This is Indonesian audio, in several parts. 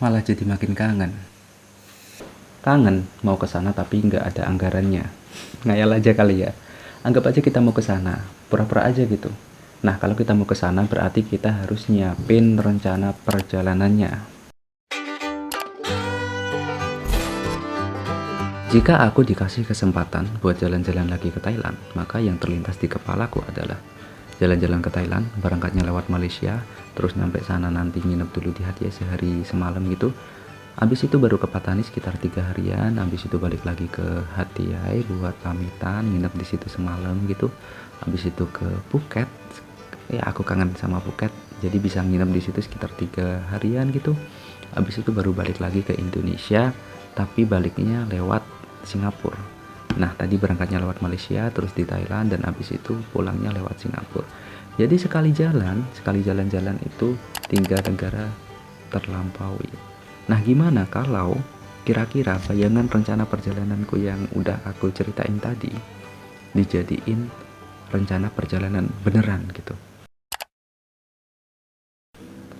malah jadi makin kangen. Kangen mau ke sana tapi nggak ada anggarannya. Ngayal aja kali ya. Anggap aja kita mau ke sana, pura-pura aja gitu. Nah, kalau kita mau ke sana berarti kita harus nyiapin rencana perjalanannya. Jika aku dikasih kesempatan buat jalan-jalan lagi ke Thailand, maka yang terlintas di kepalaku adalah jalan-jalan ke Thailand, berangkatnya lewat Malaysia, terus nyampe sana nanti nginep dulu di Hatia sehari semalam gitu. Habis itu baru ke Patani sekitar 3 harian, habis itu balik lagi ke Hatiai buat pamitan, nginep di situ semalam gitu. Habis itu ke Phuket. Ya aku kangen sama Phuket, jadi bisa nginep di situ sekitar 3 harian gitu. Habis itu baru balik lagi ke Indonesia, tapi baliknya lewat Singapura. Nah, tadi berangkatnya lewat Malaysia, terus di Thailand, dan habis itu pulangnya lewat Singapura. Jadi sekali jalan-jalan itu 3 negara terlampaui. Nah, gimana kalau kira-kira bayangan rencana perjalananku yang udah aku ceritain tadi dijadiin rencana perjalanan beneran gitu?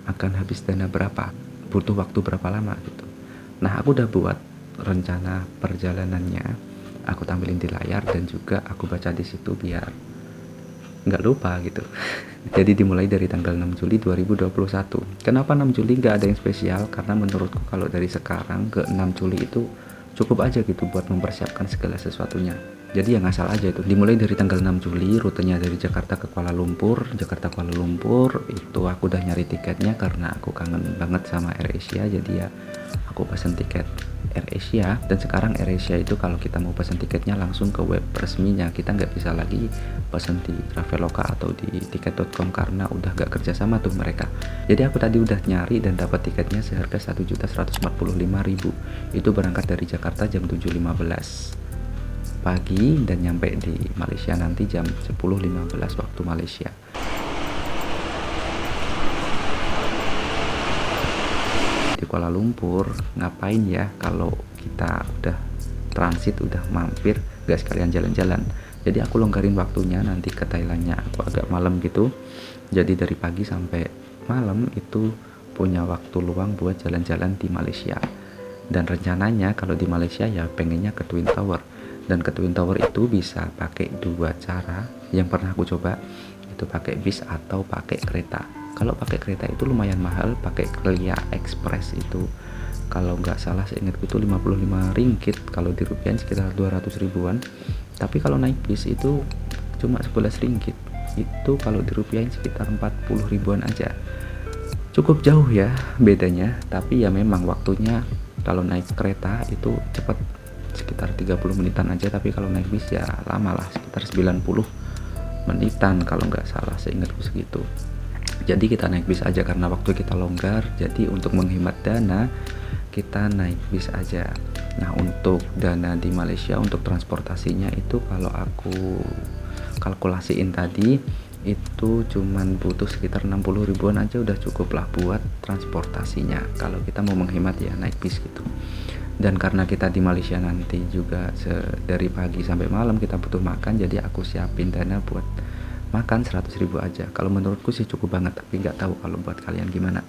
Akan habis dana berapa? Butuh waktu berapa lama gitu? Nah, aku udah buat rencana perjalanannya, aku tampilin di layar dan juga aku baca di situ biar nggak lupa gitu. Jadi dimulai dari tanggal 6 Juli 2021. Kenapa 6 Juli nggak ada yang spesial? Karena menurutku kalau dari sekarang ke 6 Juli itu cukup aja gitu buat mempersiapkan segala sesuatunya. Jadi yang asal aja itu. Dimulai dari tanggal 6 Juli, rutenya dari Jakarta ke Kuala Lumpur. Jakarta Kuala Lumpur itu aku udah nyari tiketnya karena aku kangen banget sama AirAsia. Jadi ya aku pesen tiket AirAsia, dan sekarang AirAsia itu kalau kita mau pesen tiketnya langsung ke web resminya, kita nggak bisa lagi pesen di Traveloka atau di tiket.com karena udah nggak kerjasama tuh mereka. Jadi aku tadi udah nyari dan dapat tiketnya seharga 1.145.000. Itu berangkat dari Jakarta jam 7.15 pagi dan nyampe di Malaysia nanti jam 10.15 waktu Malaysia. Di Kuala Lumpur ngapain ya kalau kita udah transit, udah mampir, gak sekalian jalan-jalan. Jadi aku longgarin waktunya, nanti ke Thailandnya aku agak malam gitu. Jadi dari pagi sampai malam itu punya waktu luang buat jalan-jalan di Malaysia. Dan rencananya kalau di Malaysia ya pengennya ke Twin Tower. Dan ke Twin Tower itu bisa pakai 2 cara. Yang pernah aku coba itu pakai bis atau pakai kereta. Kalau pakai kereta itu lumayan mahal, pakai Klia Express itu kalau nggak salah seingatku itu 55 ringgit, kalau di rupiah sekitar 200 ribuan. Tapi kalau naik bis itu cuma 11 ringgit, itu kalau di rupiah sekitar 40 ribuan aja. Cukup jauh ya bedanya, tapi ya memang waktunya kalau naik kereta itu cepat, sekitar 30 menitan aja, tapi kalau naik bis ya lama lah, sekitar 90 menitan kalau nggak salah seingatku segitu. Jadi kita naik bis aja karena waktu kita longgar, jadi untuk menghemat dana kita naik bis aja. Nah, untuk dana di Malaysia untuk transportasinya itu kalau aku kalkulasiin tadi itu cuman butuh sekitar 60 ribuan aja udah cukup lah buat transportasinya kalau kita mau menghemat ya naik bis gitu. Dan karena kita di Malaysia nanti juga dari pagi sampai malam kita butuh makan, jadi aku siapin dana buat makan 100 ribu aja. Kalau menurutku sih cukup banget, tapi nggak tahu kalau buat kalian gimana.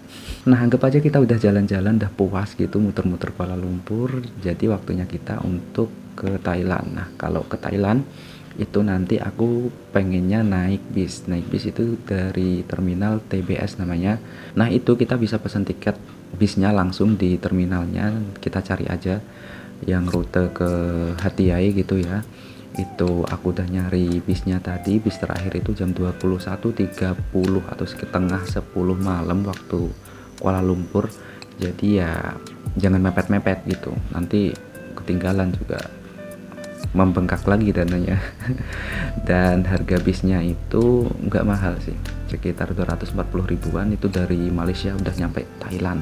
Nah, anggap aja kita udah jalan-jalan, udah puas gitu muter-muter Kuala Lumpur, jadi waktunya kita untuk ke Thailand. Nah, kalau ke Thailand itu nanti aku pengennya naik bis. Naik bis itu dari terminal TBS namanya. Nah, itu kita bisa pesan tiket bisnya langsung di terminalnya. Kita cari aja yang rute ke Hatiai gitu ya. Itu aku udah nyari bisnya tadi, bis terakhir itu jam 21.30 atau setengah 10 malam waktu Kuala Lumpur. Jadi ya jangan mepet-mepet gitu, nanti ketinggalan juga membengkak lagi dananya. Dan harga bisnya itu nggak mahal sih, sekitar 240 ribuan, itu dari Malaysia udah nyampe Thailand,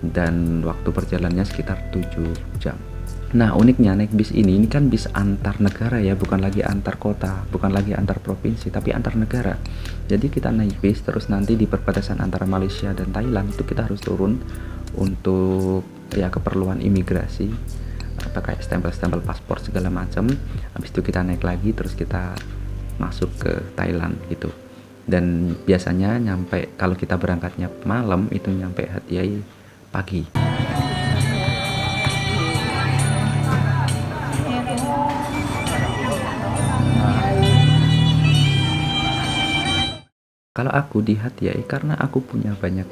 dan waktu perjalanannya sekitar 7 jam. Nah, uniknya naik bis ini kan bis antar negara ya, bukan lagi antar kota, bukan lagi antar provinsi, tapi antar negara. Jadi kita naik bis, terus nanti di perbatasan antara Malaysia dan Thailand itu kita harus turun untuk ya keperluan imigrasi, apa kayak stempel-stempel paspor segala macam. Habis itu kita naik lagi, terus kita masuk ke Thailand gitu. Dan biasanya nyampe, kalau kita berangkatnya malam itu nyampe Hatiai pagi. Kalau aku di Hatiai, karena aku punya banyak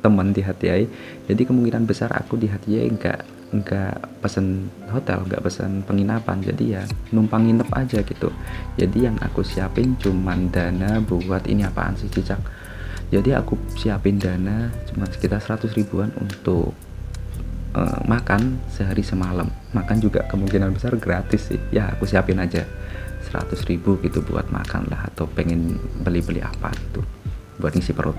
teman di Hatiai, jadi kemungkinan besar aku di Hatiai nggak pesen hotel, nggak pesen penginapan, jadi ya numpang nginep aja gitu. Jadi yang aku siapin cuman dana buat ini, apaan sih cicak, jadi aku siapin dana cuma sekitar 100 ribuan untuk makan sehari semalam. Makan juga kemungkinan besar gratis sih ya, aku siapin aja 100 ribu gitu buat makan lah, atau pengen beli-beli apa gitu buat ngisi perut.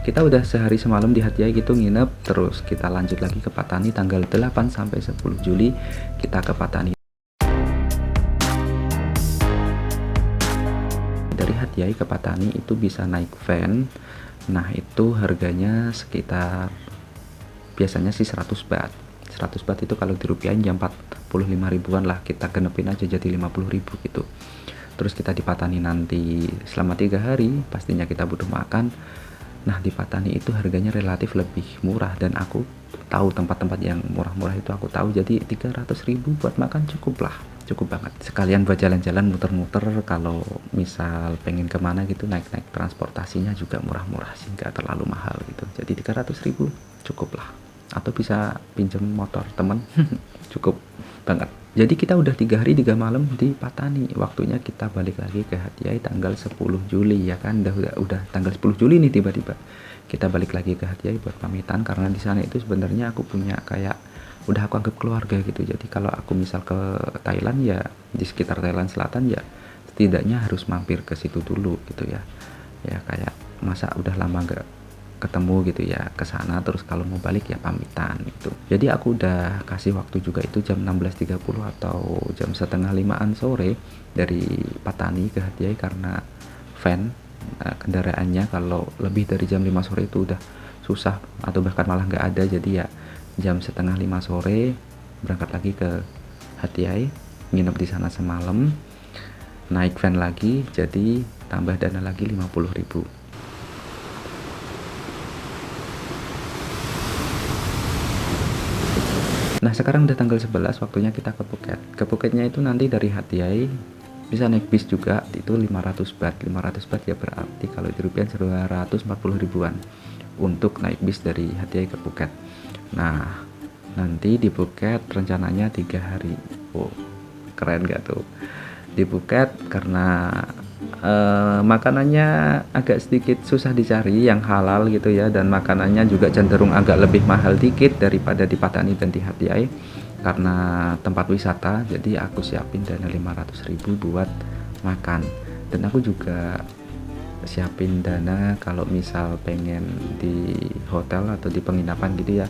Kita udah sehari semalam di Hatiai gitu nginep, terus kita lanjut lagi ke Patani tanggal 8 sampai 10 Juli kita ke Patani. Dari Hatiai ke Patani itu bisa naik van. Nah itu harganya sekitar, biasanya sih 100 baht. 100 baht itu kalau dirupiahin jam 45 ribuan lah, kita genepin aja jadi 50 ribu gitu. Terus kita di Patani nanti selama 3 hari, pastinya kita butuh makan. Nah di Patani itu harganya relatif lebih murah, dan aku tahu tempat-tempat yang murah-murah itu aku tahu, jadi 300 ribu buat makan cukup lah, cukup banget. Sekalian buat jalan-jalan muter-muter, kalau misal pengen kemana gitu, naik-naik transportasinya juga murah-murah sih, nggak terlalu mahal gitu. Jadi 300 ribu cukup lah, atau bisa pinjem motor temen cukup banget. Jadi kita udah 3 hari 3 malam di Patani, waktunya kita balik lagi ke Hatiai tanggal 10 Juli ya kan, udah tanggal 10 Juli nih tiba-tiba kita balik lagi ke Hatiai buat pamitan, karena di sana itu sebenarnya aku punya kayak, udah aku anggap keluarga gitu. Jadi kalau aku misal ke Thailand ya, di sekitar Thailand Selatan ya setidaknya harus mampir ke situ dulu gitu ya. Ya kayak masa udah lama gak ketemu gitu ya, ke sana, terus kalau mau balik ya pamitan gitu. Jadi aku udah kasih waktu juga itu jam 16.30 atau jam setengah 5-an sore dari Patani ke Hatiai, karena van kendaraannya kalau lebih dari jam 5 sore itu udah susah atau bahkan malah nggak ada. Jadi ya jam setengah 5 sore berangkat lagi ke Hatiai, nginep di sana semalam, naik van lagi, jadi tambah dana lagi 50 ribu. Nah sekarang udah tanggal 11, waktunya kita ke Phuket. Ke Phuketnya itu nanti dari Hatiai bisa naik bis juga, itu 500 baht. 500 baht ya berarti kalau di rupiah 240 ribuan untuk naik bis dari Hatiai ke Phuket. Nah nanti di Phuket rencananya 3 hari. Oh keren gak tuh di Phuket, karena makanannya agak sedikit susah dicari yang halal gitu ya, dan makanannya juga cenderung agak lebih mahal dikit daripada di Patani dan di Hatiai karena tempat wisata. Jadi aku siapin dana 500 ribu buat makan, dan aku juga siapin dana kalau misal pengen di hotel atau di penginapan gitu ya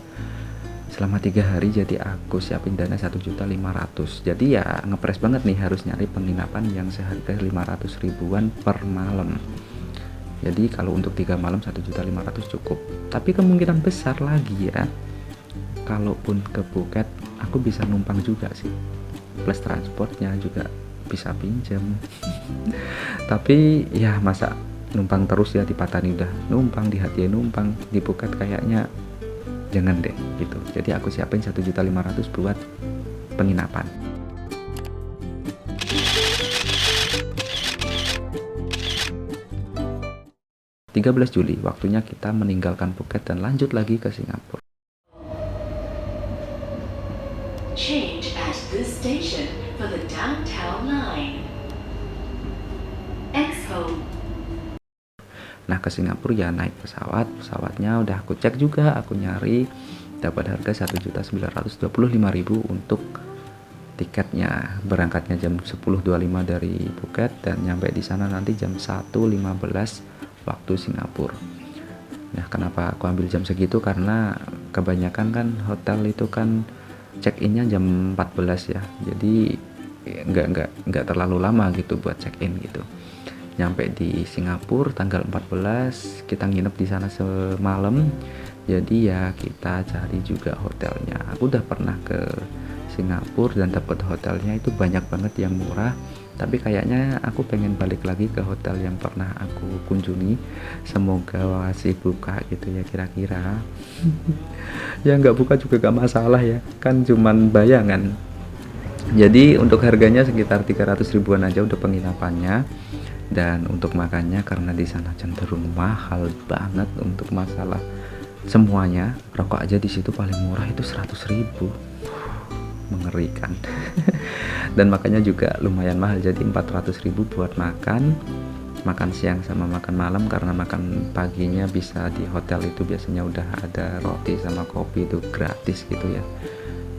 selama 3 hari. Jadi aku siapin dana 1.500.000. Jadi ya ngepres banget nih, harus nyari penginapan yang seharga 500 ribuan per malam. Jadi kalau untuk 3 malam 1.500.000 cukup. Tapi kemungkinan besar lagi ya, kalaupun ke Phuket aku bisa numpang juga sih, plus transportnya juga bisa pinjam tapi ya masa numpang terus ya, di Patani udah numpang, di Hatiai numpang, di Phuket kayaknya jangan deh gitu. Jadi aku siapin 1.500.000 buat penginapan. Tanggal 13 Juli waktunya kita meninggalkan Phuket dan lanjut lagi ke Singapura. Change at this station for the downtown line. Expo. Nah ke Singapura ya naik pesawatnya udah aku cek juga, aku nyari dapat harga 1.925.000 untuk tiketnya. Berangkatnya jam 10.25 dari Phuket dan nyampe di sana nanti jam 1.15 waktu Singapura. Nah kenapa aku ambil jam segitu, karena kebanyakan kan hotel itu kan check innya jam 14 ya, jadi nggak terlalu lama gitu buat check in gitu. Nyampe di Singapura tanggal 14 kita nginep di sana semalam. Jadi ya kita cari juga hotelnya. Aku udah pernah ke Singapura dan dapat hotelnya itu banyak banget yang murah, Tapi kayaknya aku pengen balik lagi ke hotel yang pernah aku kunjungi. Semoga masih buka gitu ya kira-kira. Ya nggak buka juga gak masalah ya, kan cuman bayangan. Jadi untuk harganya sekitar 300 ribuan aja untuk penginapannya. Dan untuk makannya karena di sana cenderung mahal banget untuk masalah semuanya. Rokok aja di situ paling murah itu 100 ribu, mengerikan. Dan makannya juga lumayan mahal, jadi 400 ribu buat makan siang sama makan malam. Karena makan paginya bisa di hotel itu biasanya udah ada roti sama kopi itu gratis gitu ya.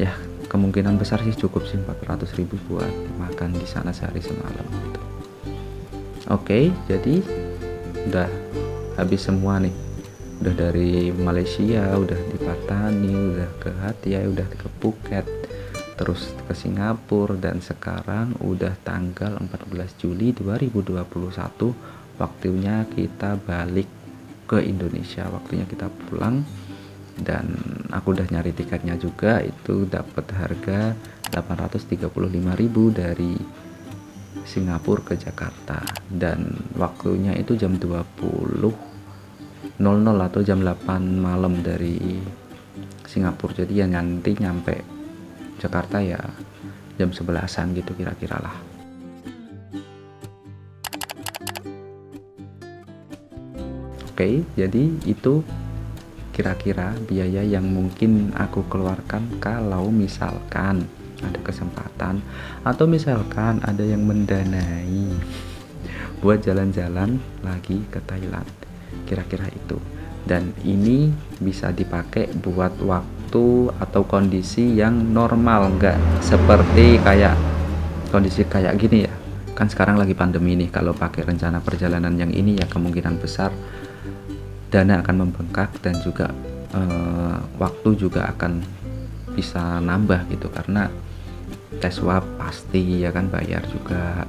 Ya kemungkinan besar sih cukup sih 400 ribu buat makan di sana sehari semalam gitu. Oke, jadi udah habis semua nih. Udah dari Malaysia, udah di Patani, udah ke Hatyai, udah ke Phuket, terus ke Singapura, dan sekarang udah tanggal 14 Juli 2021. Waktunya kita balik ke Indonesia, waktunya kita pulang. Dan aku udah nyari tiketnya juga, itu dapat harga 835.000 dari Singapura ke Jakarta, dan waktunya itu jam 20.00 atau jam 8 malam dari Singapura. Jadi ya nanti nyampe Jakarta ya jam 11-an gitu kira-kira lah. Oke, jadi itu kira-kira biaya yang mungkin aku keluarkan kalau misalkan ada kesempatan atau misalkan ada yang mendanai buat jalan-jalan lagi ke Thailand, kira-kira itu. Dan ini bisa dipakai buat waktu atau kondisi yang normal, nggak seperti kayak kondisi kayak gini ya. Kan sekarang lagi pandemi nih, kalau pakai rencana perjalanan yang ini ya kemungkinan besar dana akan membengkak, dan juga waktu juga akan bisa nambah gitu, karena tes swab pasti ya kan bayar juga.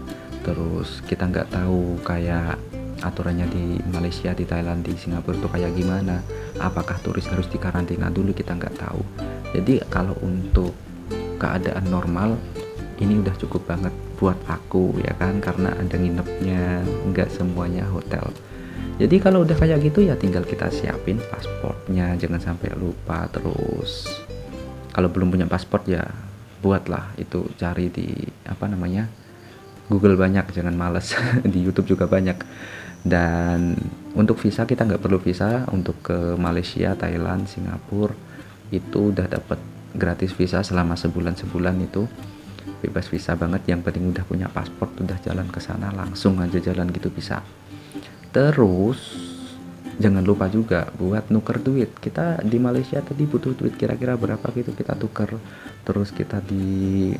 Terus kita nggak tahu kayak aturannya di Malaysia, di Thailand, di Singapura itu kayak gimana, apakah turis harus dikarantina dulu, kita nggak tahu. Jadi kalau untuk keadaan normal ini udah cukup banget buat aku ya kan, karena ada nginepnya, nggak semuanya hotel. Jadi kalau udah kayak gitu ya tinggal kita siapin pasportnya, jangan sampai lupa. Terus kalau belum punya pasport ya buatlah itu, cari di Google banyak, jangan males. Di YouTube juga banyak. Dan untuk visa kita nggak perlu visa untuk ke Malaysia, Thailand, Singapura itu udah dapat gratis visa selama sebulan itu bebas visa banget. Yang penting udah punya pasport, udah jalan ke sana langsung aja jalan gitu bisa. Terus jangan lupa juga buat nuker duit. Kita di Malaysia tadi butuh duit kira-kira berapa gitu, kita tuker. Terus kita di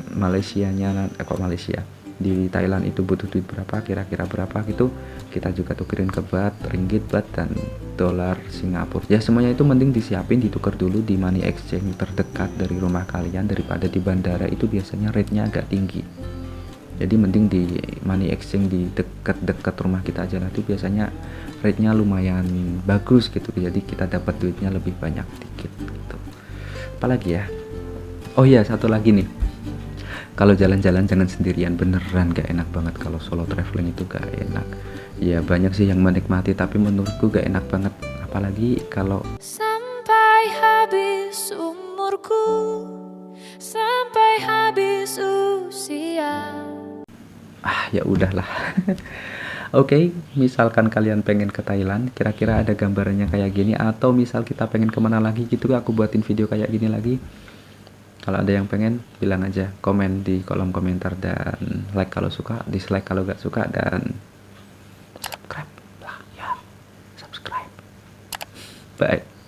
di Thailand itu butuh duit berapa, kira-kira berapa gitu, kita juga tukerin ke baht, ringgit, baht, dan dolar Singapura. Ya semuanya itu mending disiapin, ditukar dulu di money exchange terdekat dari rumah kalian, daripada di bandara itu biasanya rate-nya agak tinggi. Jadi mending di money exchange di dekat-dekat rumah kita aja lah, itu biasanya rate-nya lumayan bagus gitu. Jadi kita dapat duitnya lebih banyak dikit gitu. Apalagi ya? Oh iya, satu lagi nih. Kalau jalan-jalan jangan sendirian, beneran gak enak banget kalau solo traveling itu gak enak. Ya banyak sih yang menikmati, tapi menurutku gak enak banget. Apalagi kalau sampai habis umurku, sampai habis usia. Ya udahlah. Oke, misalkan kalian pengen ke Thailand, kira-kira ada gambarannya kayak gini, atau misal kita pengen kemana lagi gitu, aku buatin video kayak gini lagi. Kalau ada yang pengen, bilang aja, komen di kolom komentar, dan like kalau suka, dislike kalau gak suka, dan subscribe lah ya, subscribe. Bye.